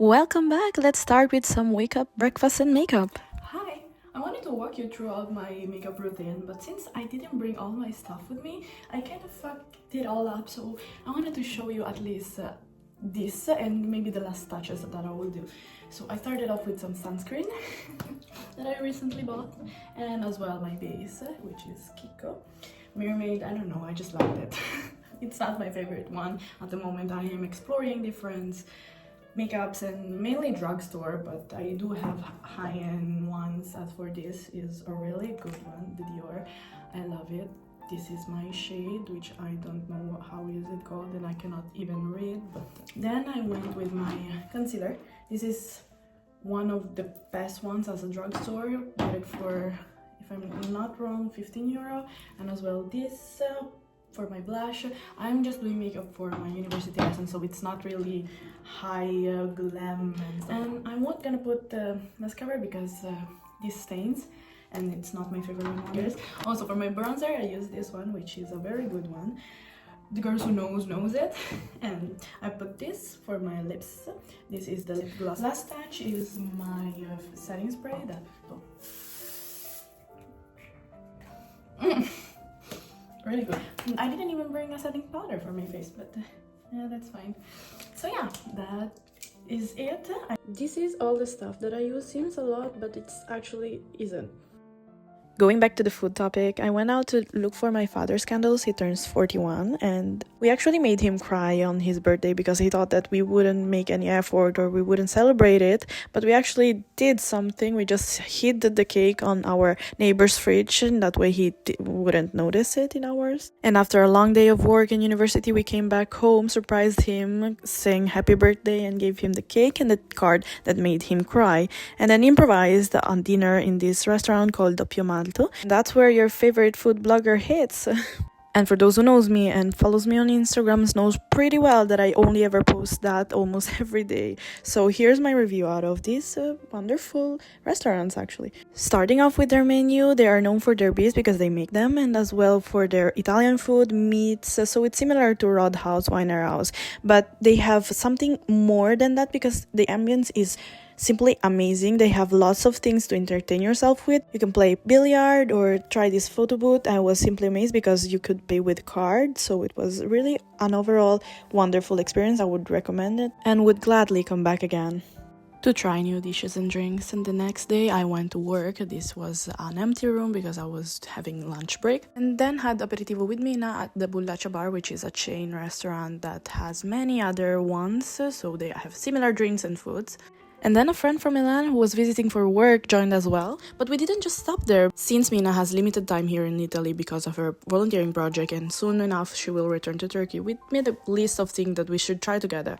Welcome back. Let's start with some wake up, breakfast, and makeup. Hi! I wanted to walk you through all my makeup routine, but since I didn't bring all my stuff with me, I kind of fucked it all up, so I wanted to show you at least this and maybe the last touches that I will do. So I started off with some sunscreen that I recently bought, and as well my base, which is Kiko. Mermaid, I don't know, I just loved it. It's not my favorite one. At the moment I am exploring different makeups and mainly drugstore, but I do have high-end ones. As for this is a really good one, the Dior. I love it. This is my shade, which I don't know how is it called and I cannot even read. But then I went with my concealer. This is one of the best ones as a drugstore. Got it for, if I'm not wrong, 15 euro. And as well this for my blush. I'm just doing makeup for my university lesson, so it's not really high glam and I'm not gonna put mascara because this stains and it's not my favorite one. Also for my bronzer I use this one, which is a very good one. The girls who knows it. And I put this for my lips. This is the lip gloss. Last touch is my setting spray that really good. I didn't even bring a setting powder for my face, but yeah, that's fine. So yeah, that is it. This is all the stuff that I use. Seems a lot, but it's actually isn't. Going back to the food topic, I went out to look for my father's candles. He turns 41 and we actually made him cry on his birthday because he thought that we wouldn't make any effort or we wouldn't celebrate it, but we actually did something. We just hid the cake on our neighbor's fridge and that way he wouldn't notice it in ours. And after a long day of work in university, we came back home, surprised him, sang happy birthday and gave him the cake and the card that made him cry, and then improvised on dinner in this restaurant called Doppio Malto. That's where your favorite food blogger hits. And for those who knows me and follows me on Instagram knows pretty well that I only ever post that almost every day. So here's my review out of these wonderful restaurants actually. Starting off with their menu, they are known for their beers because they make them, and as well for their Italian food, meats. So it's similar to Roadhouse, Winer House, but they have something more than that because the ambience is simply amazing. They have lots of things to entertain yourself with. You can play billiard or try this photo booth. I was simply amazed because you could pay with card, so it was really an overall wonderful experience. I would recommend it and would gladly come back again to try new dishes and drinks. And the next day I went to work. This was an empty room because I was having lunch break, and then had aperitivo with Mina at the Bullaccia Bar, which is a chain restaurant that has many other ones, so they have similar drinks and foods. And then a friend from Milan who was visiting for work joined as well, but we didn't just stop there. Since Mina has limited time here in Italy because of her volunteering project and soon enough she will return to Turkey, we made a list of things that we should try together.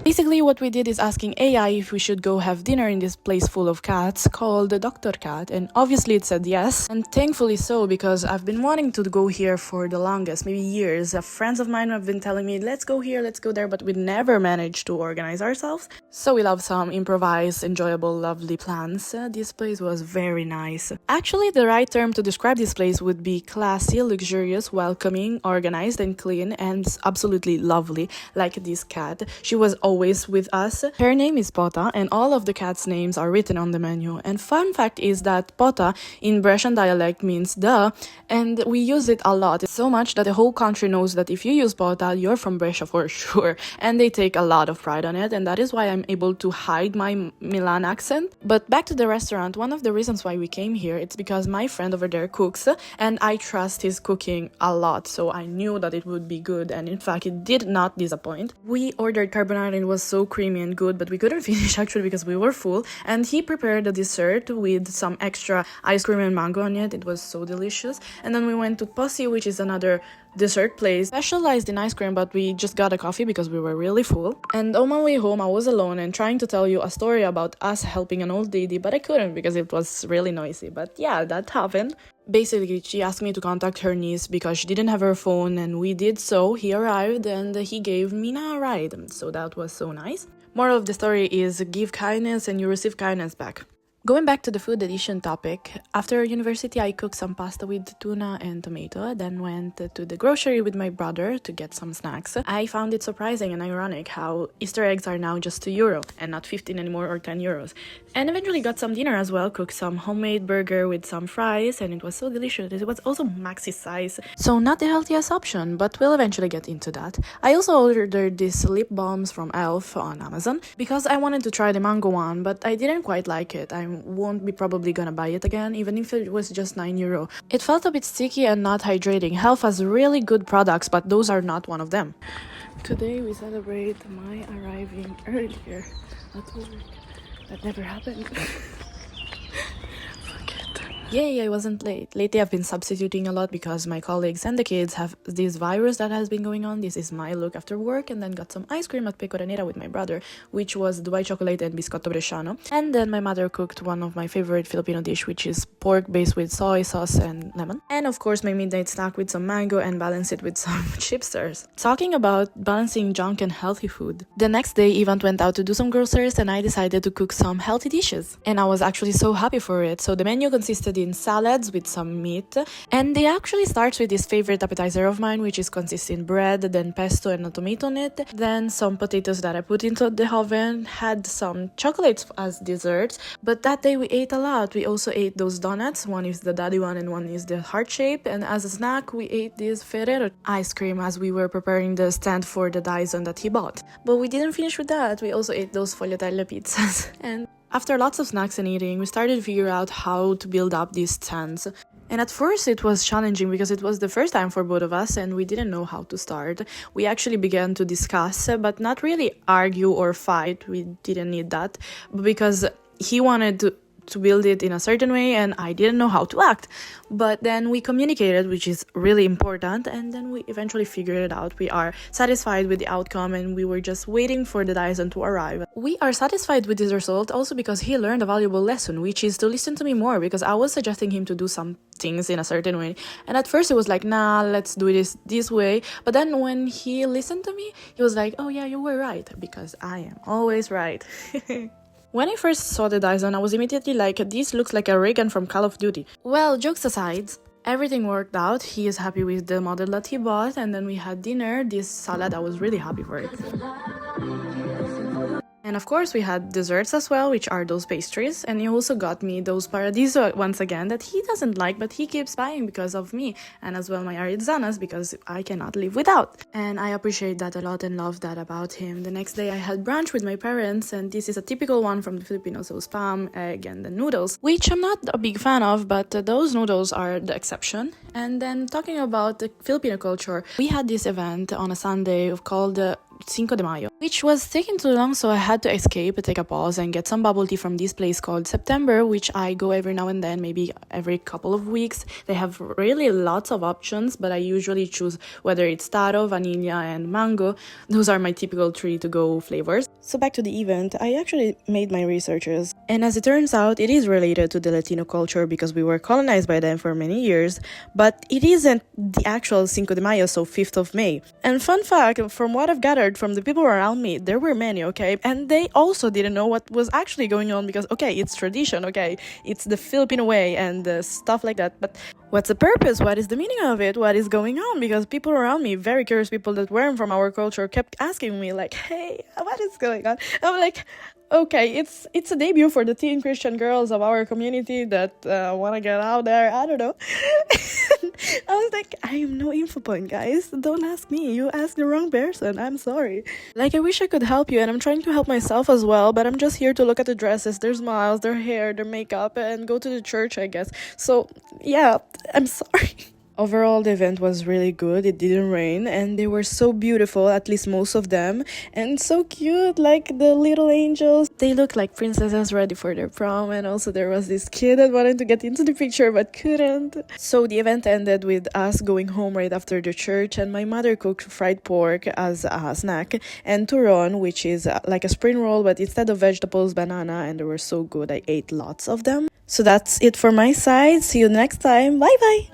Basically, what we did is asking AI if we should go have dinner in this place full of cats called the Dr. Cat, and obviously it said yes, and thankfully so, because I've been wanting to go here for the longest, maybe years. Friends of mine have been telling me, let's go here, let's go there, but we never managed to organize ourselves. So we love some improvised, enjoyable, lovely plans. This place was very nice. Actually, the right term to describe this place would be classy, luxurious, welcoming, organized, and clean, and absolutely lovely, like this cat. She was always with us. Her name is Pota, and all of the cats' names are written on the menu. And fun fact is that Pota in Brescian dialect means duh, and we use it a lot. It's so much that the whole country knows that if you use Pota, you're from Brescia for sure. And they take a lot of pride on it, and that is why I'm able to hide my Milan accent. But back to the restaurant, one of the reasons why we came here, it's because my friend over there cooks, and I trust his cooking a lot, so I knew that it would be good, and in fact, it did not disappoint. We ordered carbonara and it was so creamy and good, but we couldn't finish actually because we were full, and he prepared a dessert with some extra ice cream and mango on it. It was so delicious. And then we went to Posi, which is another dessert place specialized in ice cream, but we just got a coffee because we were really full. And on my way home, I was alone and trying to tell you a story about us helping an old lady, but I couldn't because it was really noisy. But yeah, that happened. Basically, she asked me to contact her niece because she didn't have her phone, and we did so. He arrived and he gave Mina a ride, so that was so nice. Moral of the story is give kindness and you receive kindness back. Going back to the food addition topic, after university I cooked some pasta with tuna and tomato, then went to the grocery with my brother to get some snacks. I found it surprising and ironic how Easter eggs are now just €2 and not 15 anymore or €10. And eventually got some dinner as well, cooked some homemade burger with some fries, and it was so delicious. It was also maxi size, so not the healthiest option, but we'll eventually get into that. I also ordered these lip balms from Elf on Amazon because I wanted to try the mango one, but I didn't quite like it. I won't be probably gonna buy it again, even if it was just €9. It felt a bit sticky and not hydrating. Elf has really good products, but those are not one of them. Today we celebrate my arriving earlier at work. That never happened. Yay, I wasn't late. Lately I've been substituting a lot because my colleagues and the kids have this virus that has been going on. This is my look after work, and then got some ice cream at Pecoranera with my brother, which was Dubai chocolate and biscotto bresciano. And then my mother cooked one of my favorite Filipino dish, which is pork based with soy sauce and lemon. And of course my midnight snack with some mango and balance it with some chipsters. Talking about balancing junk and healthy food, the next day Ivan went out to do some groceries and I decided to cook some healthy dishes. And I was actually so happy for it. So the menu consisted in salads with some meat, and it actually starts with this favorite appetizer of mine, which is consists in bread, then pesto and a tomato on it, then some potatoes that I put into the oven, had some chocolates as desserts. But that day we ate a lot. We also ate those donuts, one is the daddy one and one is the heart shape, and as a snack we ate this Ferrero ice cream as we were preparing the stand for the Dyson that he bought. But we didn't finish with that. We also ate those fogliatelle pizzas. And after lots of snacks and eating, we started to figure out how to build up these stands. And at first it was challenging because it was the first time for both of us and we didn't know how to start. We actually began to discuss, but not really argue or fight. We didn't need that. But because he wanted to build it in a certain way and I didn't know how to act. But then we communicated, which is really important, and then we eventually figured it out. We are satisfied with the outcome and we were just waiting for the Dyson to arrive. We are satisfied with this result also because he learned a valuable lesson, which is to listen to me more, because I was suggesting him to do some things in a certain way, and at first he was like, nah, let's do this way. But then when he listened to me, he was like, oh yeah, you were right, because I am always right. When I first saw the Dyson, I was immediately like, this looks like a ray gun from Call of Duty. Well, jokes aside, everything worked out. He is happy with the model that he bought, and then we had dinner, this salad, I was really happy for it. And of course we had desserts as well, which are those pastries, and he also got me those paradiso once again that he doesn't like, but he keeps buying because of me, and as well my arizzanas because I cannot live without. And I appreciate that a lot and love that about him. The next day I had brunch with my parents, and this is a typical one from the Filipinos, so spam, egg, and the noodles, which I'm not a big fan of, but those noodles are the exception. And then talking about the Filipino culture, we had this event on a Sunday called Cinco de Mayo, which was taking too long, so I had to escape, take a pause, and get some bubble tea from this place called September, which I go every now and then, maybe every couple of weeks. They have really lots of options, but I usually choose whether it's taro, vanilla, and mango. Those are my typical three to-go flavors. So back to the event, I actually made my researches, and as it turns out, it is related to the Latino culture because we were colonized by them for many years, but it isn't the actual Cinco de Mayo, so 5th of May. And fun fact, from what I've gathered from the people around me, there were many, okay, and they also didn't know what was actually going on because, okay, it's tradition, okay, it's the Filipino way and stuff like that, but what's the purpose? What is the meaning of it? What is going on? Because people around me, very curious people that weren't from our culture, kept asking me like, hey, what is going on? I'm like, okay, it's a debut for the teen Christian girls of our community that want to get out there. I don't know. I was like, I am no info point, guys. Don't ask me. You asked the wrong person. I'm sorry. Like, I wish I could help you, and I'm trying to help myself as well, but I'm just here to look at the dresses, their smiles, their hair, their makeup, and go to the church, I guess. So, yeah, I'm sorry. Overall, the event was really good. It didn't rain, and they were so beautiful, at least most of them, and so cute, like the little angels. They looked like princesses ready for their prom, and also there was this kid that wanted to get into the picture but couldn't. So the event ended with us going home right after the church, and my mother cooked fried pork as a snack, and turon, which is like a spring roll, but instead of vegetables, banana, and they were so good. I ate lots of them. So that's it for my side. See you next time. Bye bye!